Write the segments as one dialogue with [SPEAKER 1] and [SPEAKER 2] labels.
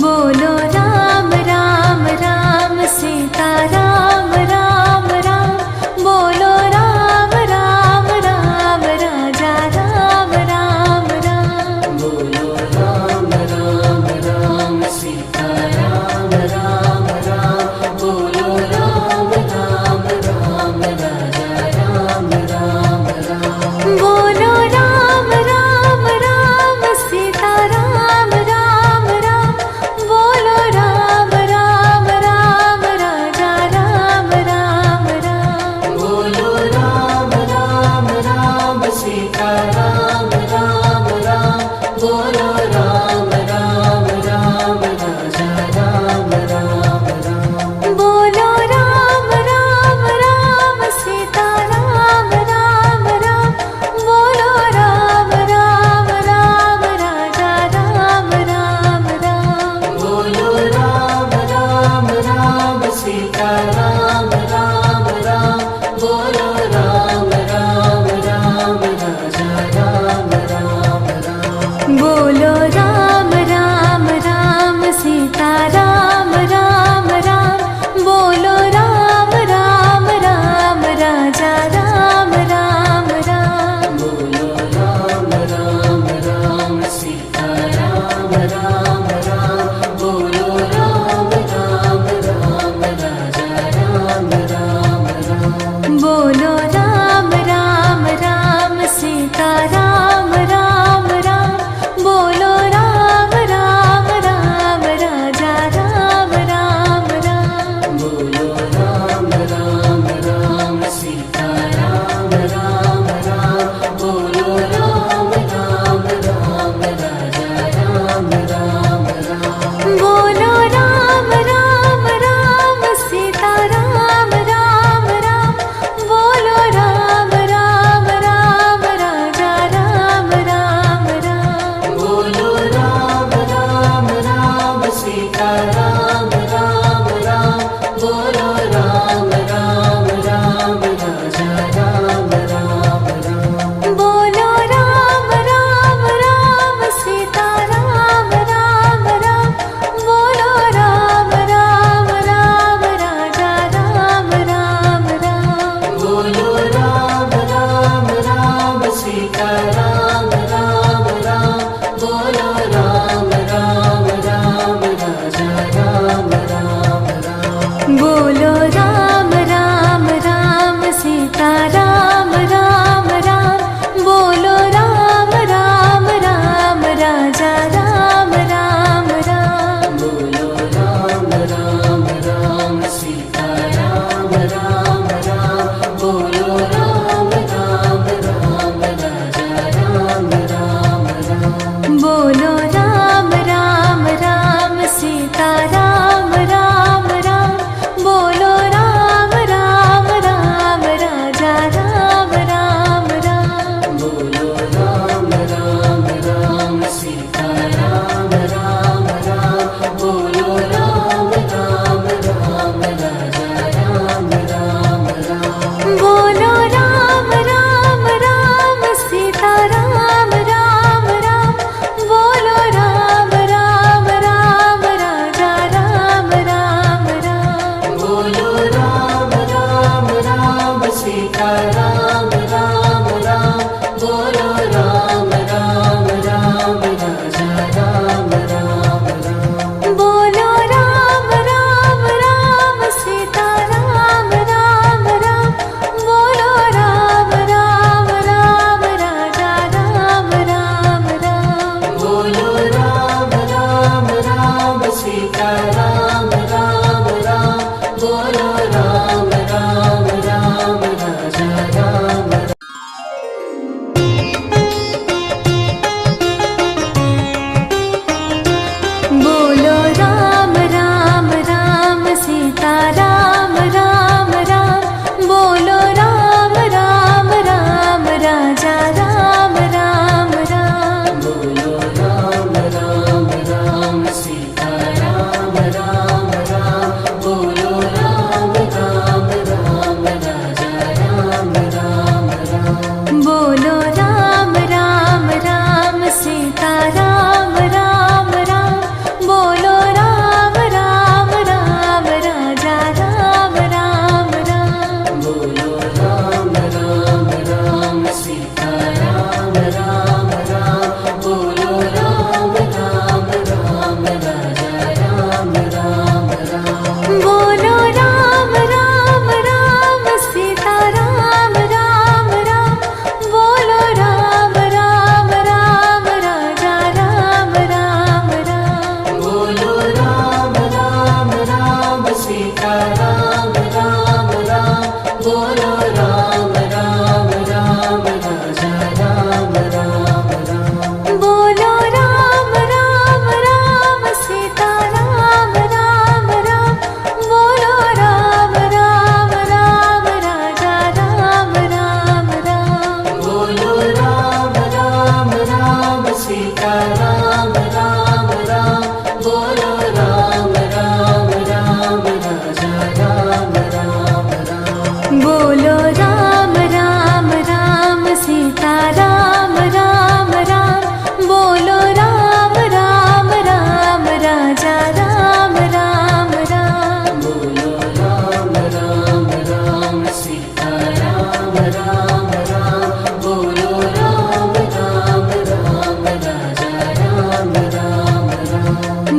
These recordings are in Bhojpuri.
[SPEAKER 1] बोलो राम राम राम सीता राम राम राम, बोलो राम राम राम राजा राम राम राम,
[SPEAKER 2] बोलो राम राम राम सीता राम राम राम, बोलो राम राम राम राजा राम राम राम,
[SPEAKER 1] बोलो राम राम राम सीता राम राम राम, बोलो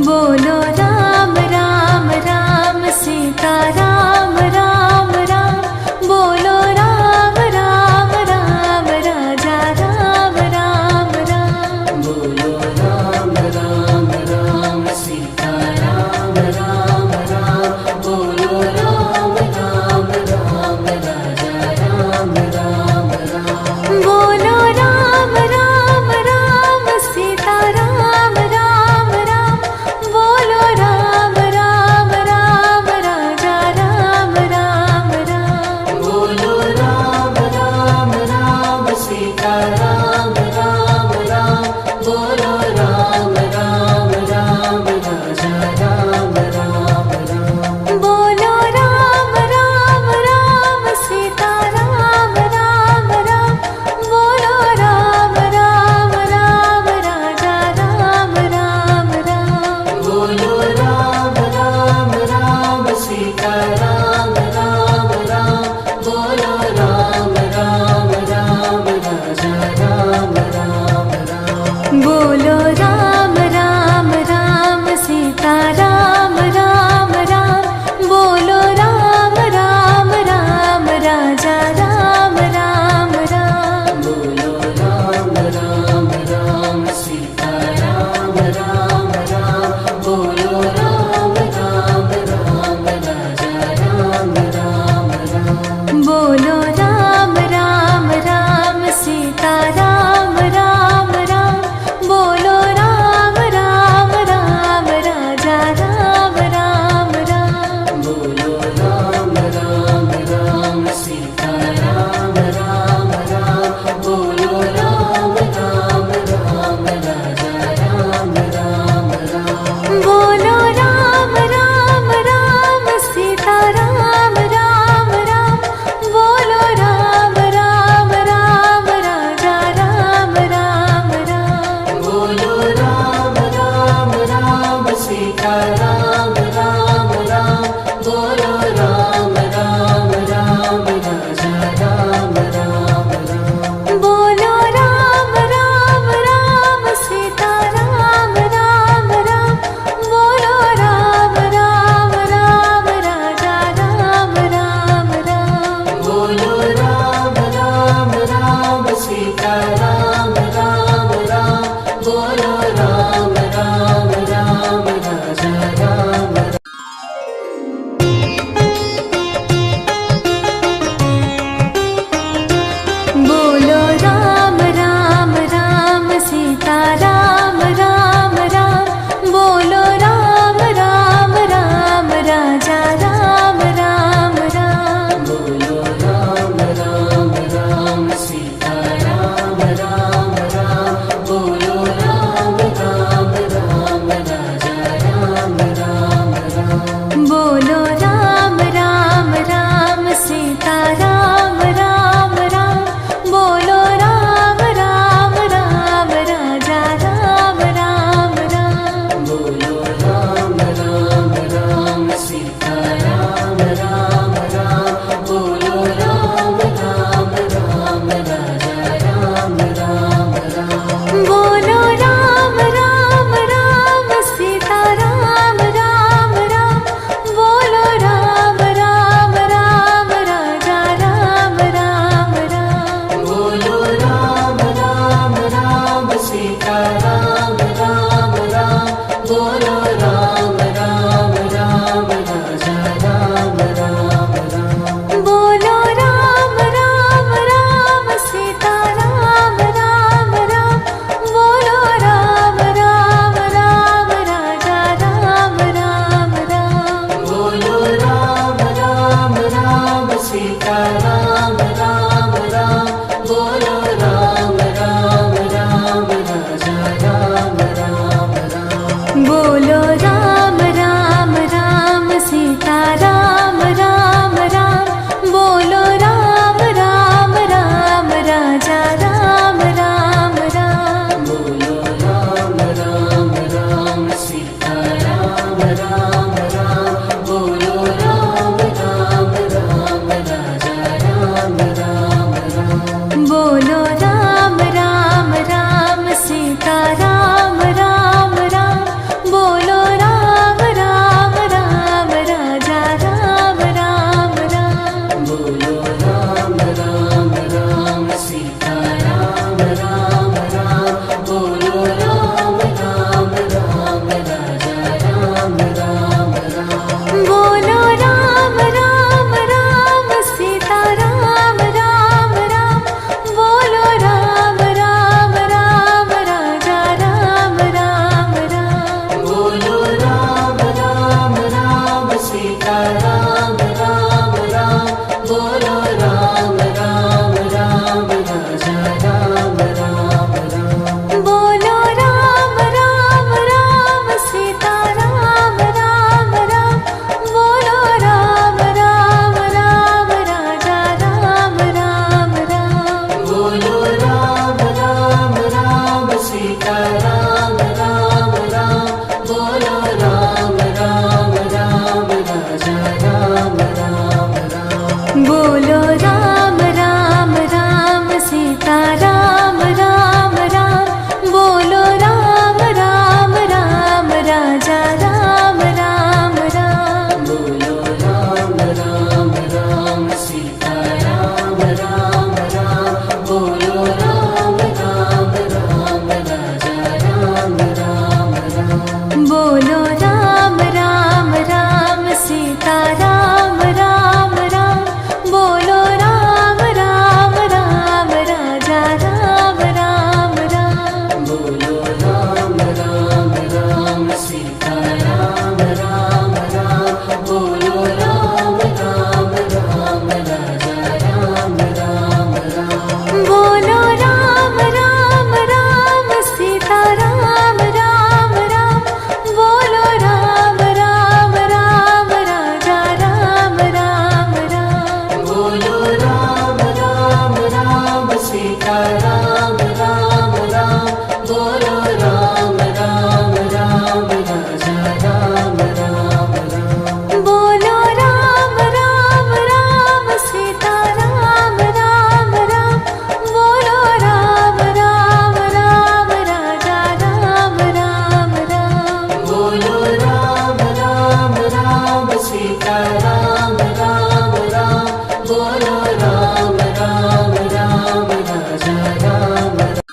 [SPEAKER 1] बोलो राम राम राम सीता राम राम राम बोलो राम राम राम राजा राम राम राम
[SPEAKER 2] बोलो राम राम राम सीता राम राम राम बोलो राम राम राम राजा राम राम राम
[SPEAKER 1] बोलो राम राम राम सीता राम राम राम बोलो राम राम राम राजा राम राम राम
[SPEAKER 2] बोलो राम राम राम सीता राम राम राम बोलो राम राम राम राजा राम राम राम
[SPEAKER 1] बोलो राम राम राम सीता राम राम राम बोलो राम राम राम राजा राम राम राम
[SPEAKER 2] बोलो राम राम राम सीता राम राम राम बोलो राम राम राम राजा राम राम राम
[SPEAKER 1] बोलो राम राम राम सीता राम राम राम बोलो राम राम राम राजा राम राम राम
[SPEAKER 2] बोलो राम राम राम सीता राम राम राम बोलो राम राम राम राजा राम राम राम
[SPEAKER 1] बोलो राम राम राम सीता राम राम राम बोलो राम राम राम राजा राम राम राम
[SPEAKER 2] बोलो राम राम राम सीता राम राम राम बोलो राम राम राम राजा राम राम राम
[SPEAKER 1] बोलो राम राम राम सीता राम राम राम बोलो राम राम राम राजा राम राम राम
[SPEAKER 2] बोलो राम राम राम सीता राम राम राम बोलो राम राम राम राजा राम राम राम
[SPEAKER 1] बोलो राम राम राम सीता राम राम राम बोलो राम राम राम राजा राम राम राम
[SPEAKER 2] बोलो राम राम राम सीता राम राम राम बोलो राम राम राम राजा राम राम
[SPEAKER 1] बोलो राम राम राम सीता राम राम राम बोलो राम राम राम राजा राम राम राम
[SPEAKER 2] बोलो राम राम राम सीता राम राम राम बोलो राम राम राम राजा राम राम राम
[SPEAKER 1] बोलो राम राम राम सीता राम राम राम बोलो राम राम राम राजा राम राम राम
[SPEAKER 2] बोलो राम राम राम सीता राम राम राम बोलो राम राम राम राजा राम राम राम
[SPEAKER 1] बोलो राम राम राम सीता राम राम राम बोलो राम राम राम राजा राम राम राम
[SPEAKER 2] बोलो राम राम राम सीता राम राम राम बोलो राम राम राम राजा राम राम राम
[SPEAKER 1] बोलो राम राम राम सीता राम राम राम बोलो राम राम राम राजा राम राम राम
[SPEAKER 2] बोलो राम राम राम सीता राम राम राम बोलो राम राम राम राजा राम राम राम
[SPEAKER 1] बोलो राम राम राम सीता राम राम राम बोलो राम राम राम राजा राम राम राम
[SPEAKER 2] बोलो राम राम राम सीता राम राम राम बोलो राम राम राम राजा राम राम राम
[SPEAKER 1] बोलो राम राम राम सीता राम राम राम बोलो राम બોલો રામ રામ રામ સીતારામ રામ રામ બોલો રામ રામ રામ રાજા રામ રામ રામ
[SPEAKER 2] બોલો રામ રામ રામ સીતારામ રામ રામ બોલો રામ રામ રામ રાજા રામ રામ રામ
[SPEAKER 1] બોલો રામ રામ રામ સીતારામ રામ રામ બોલો રામ રામ રામ રાજા રામ રામ રામ
[SPEAKER 2] બોલો રામ રામ રામ સીતારામ રામ રામ બોલો રામ રામ રામ રાજા રામ રામ રામ
[SPEAKER 1] બોલો રામ રામ રામ સીતારામ રામ રામ બોલો રામ રામ રામ રાજા રામ રામ રામ
[SPEAKER 2] બોલો રામ રામ રામ સીતારામ રામ રામ બોલો રામ રામ રામ રાજા રામ રામ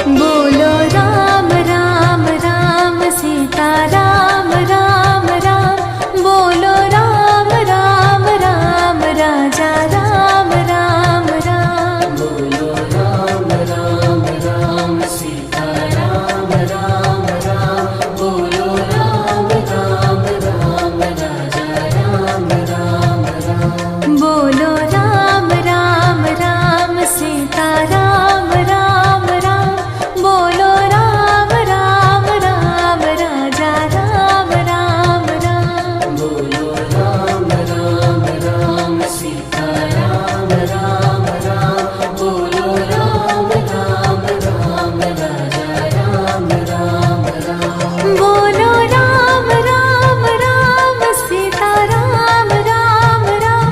[SPEAKER 1] બોલો રામ રામ રામ સીતારામ રામ રામ બોલો રામ રામ રામ રાજા રામ રામ રામ
[SPEAKER 2] બોલો રામ રામ રામ સીતારામ રામ રામ બોલો રામ રામ રામ રાજા રામ રામ રામ
[SPEAKER 1] બોલો રામ રામ રામ સીતારામ રામ રામ બોલો રામ રામ રામ રાજા રામ રામ રામ
[SPEAKER 2] બોલો રામ રામ રામ સીતારામ રામ રામ બોલો રામ રામ રામ રાજા રામ રામ રામ
[SPEAKER 1] બોલો રામ રામ રામ સીતારામ રામ રામ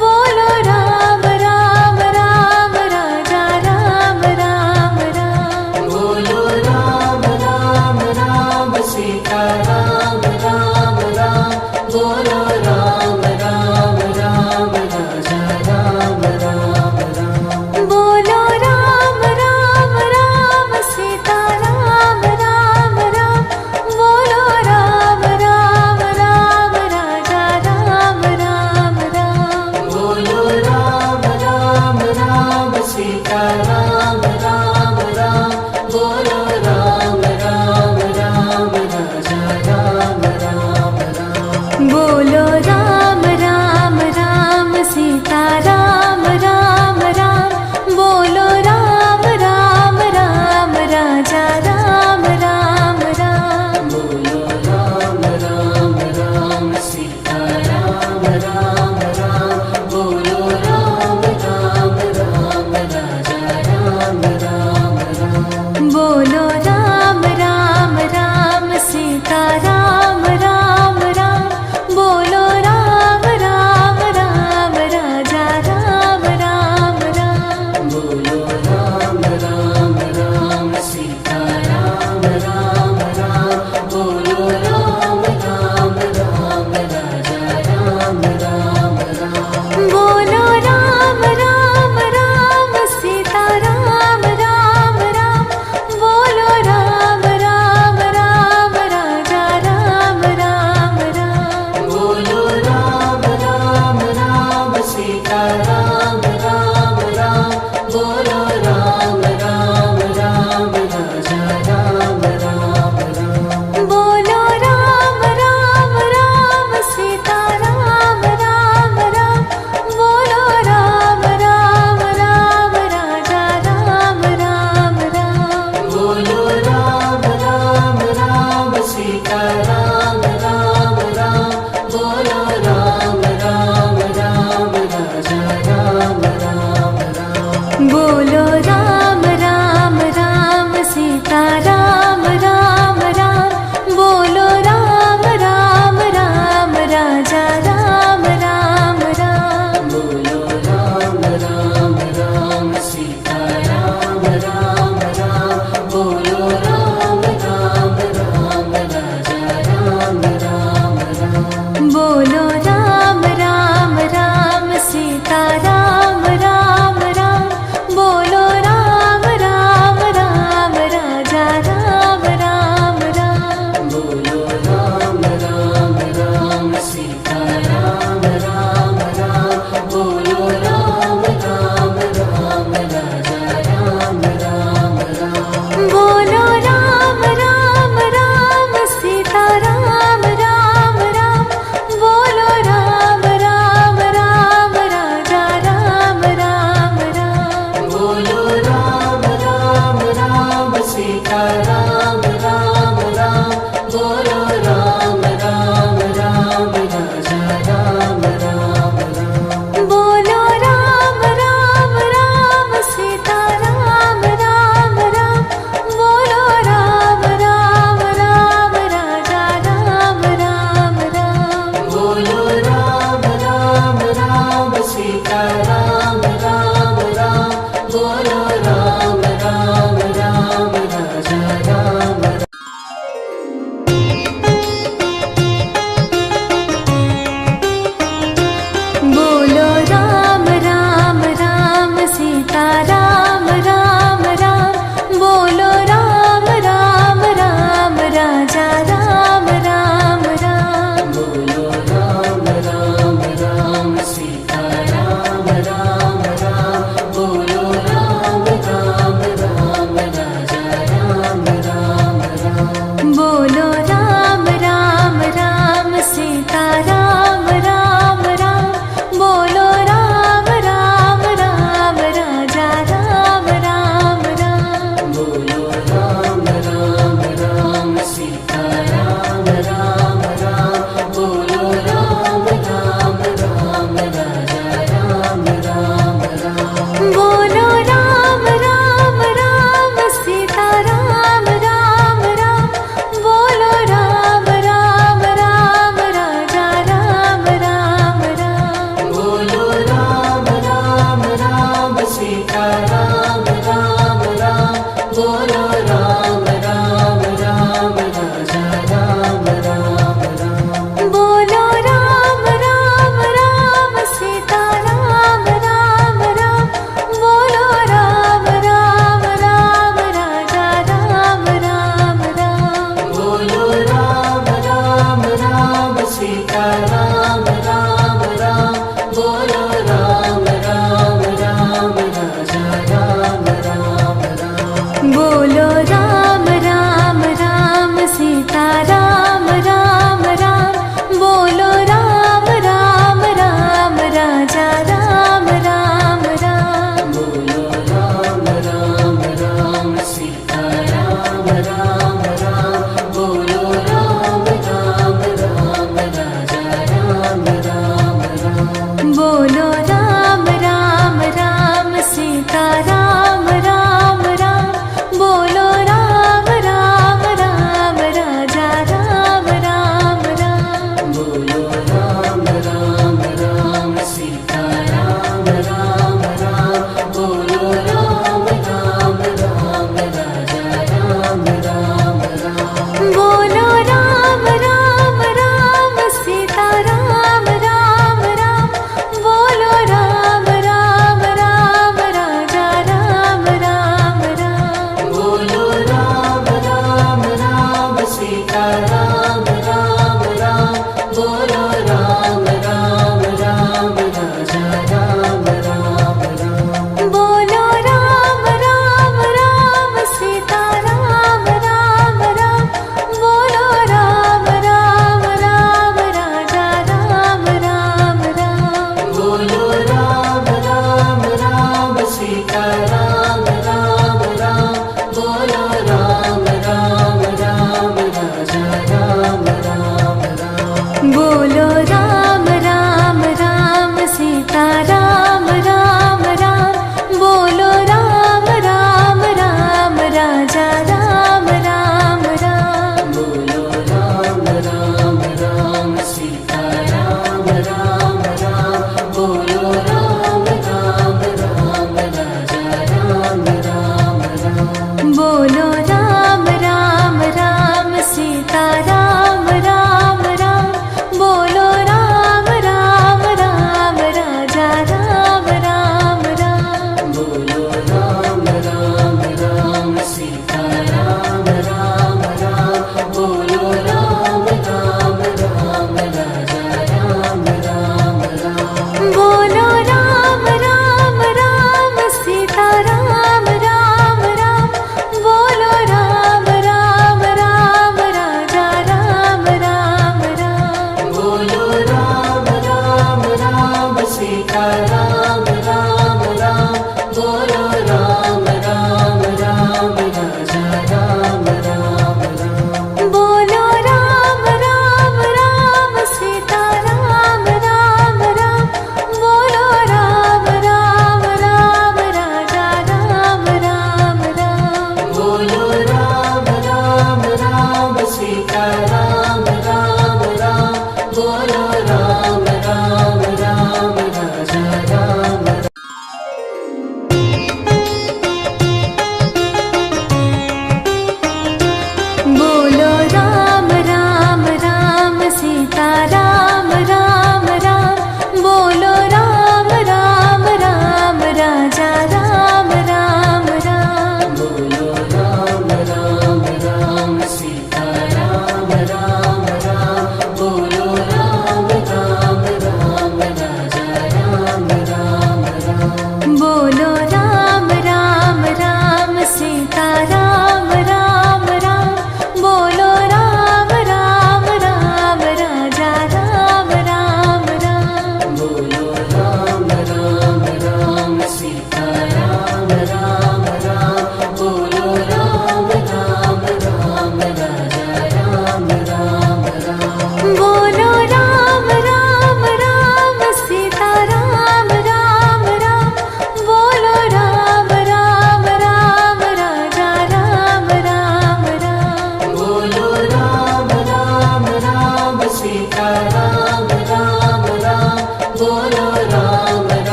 [SPEAKER 1] બોલો રામ રામ રામ રાજા રામ રામ રામ
[SPEAKER 2] બોલો રામ રામ રામ સીતારામ રામ રામ બોલો રામ રામ રામ રાજા રામ રામ રામ
[SPEAKER 1] બોલો રામ રામ રામ સીતારામ રામ રામ બોલો રામ રામ રામ રાજા રામ રામ રામ
[SPEAKER 2] બોલો રામ રામ રામ સીતારામ રામ રામ બોલો રામ રામ રામ રાજા રામ રામ રામ
[SPEAKER 1] બોલો રામ રામ રામ સીતારામ રામ રામ બોલો રામ રામ રામ રાજા રામ રામ રામ
[SPEAKER 2] બોલો રામ રામ રામ સીતારામ રામ રામ બોલો રામ રામ રામ રાજા રામ રામ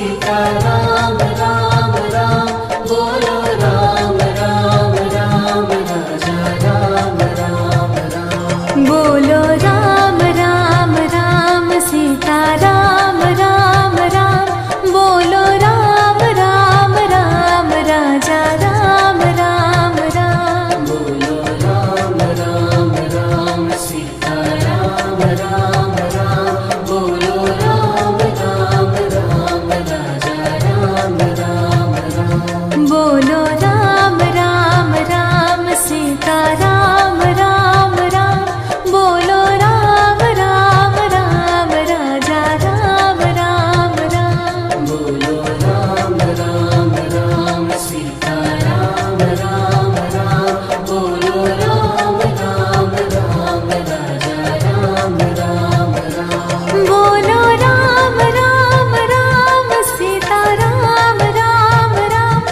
[SPEAKER 2] सीता राम राम राम बोलो राम राम राम राजा राम राम राम
[SPEAKER 1] बोलो राम राम राम सीता राम राम राम बोलो राम राम राम राजा राम राम राम
[SPEAKER 2] बोलो राम राम राम सीता राम राम राम बोलो राम राम राम राजा राम राम राम
[SPEAKER 1] बोलो राम राम राम सीता राम राम राम बोलो राम राम राम राजा राम राम राम
[SPEAKER 2] बोलो राम राम राम सीता राम राम राम बोलो राम राम राम राजा राम राम राम
[SPEAKER 1] बोलो राम राम राम सीता राम राम राम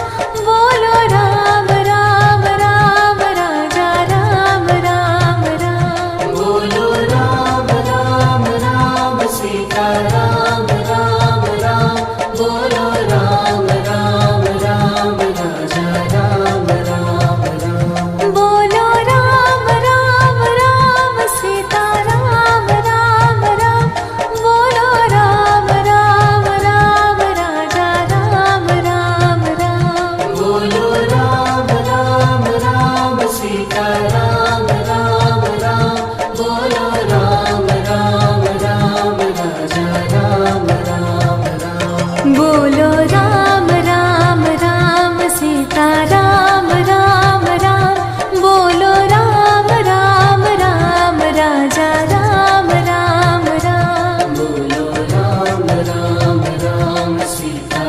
[SPEAKER 1] बोलो राम राम राम राजा राम राम राम
[SPEAKER 2] बोलो राम राम राम सीता राम राम राम बोलो राम राम राम राजा राम राम राम
[SPEAKER 1] बोलो राम राम राम सीता राम राम राम बोलो राम राम राम राजा राम राम राम
[SPEAKER 2] बोलो राम राम राम सीता राम राम राम बोलो राम राम राम राजा राम राम राम
[SPEAKER 1] बोलो राम राम राम सीता राम राम राम बोलो राम राम राम राजा राम राम राम
[SPEAKER 2] बोलो राम राम राम सीता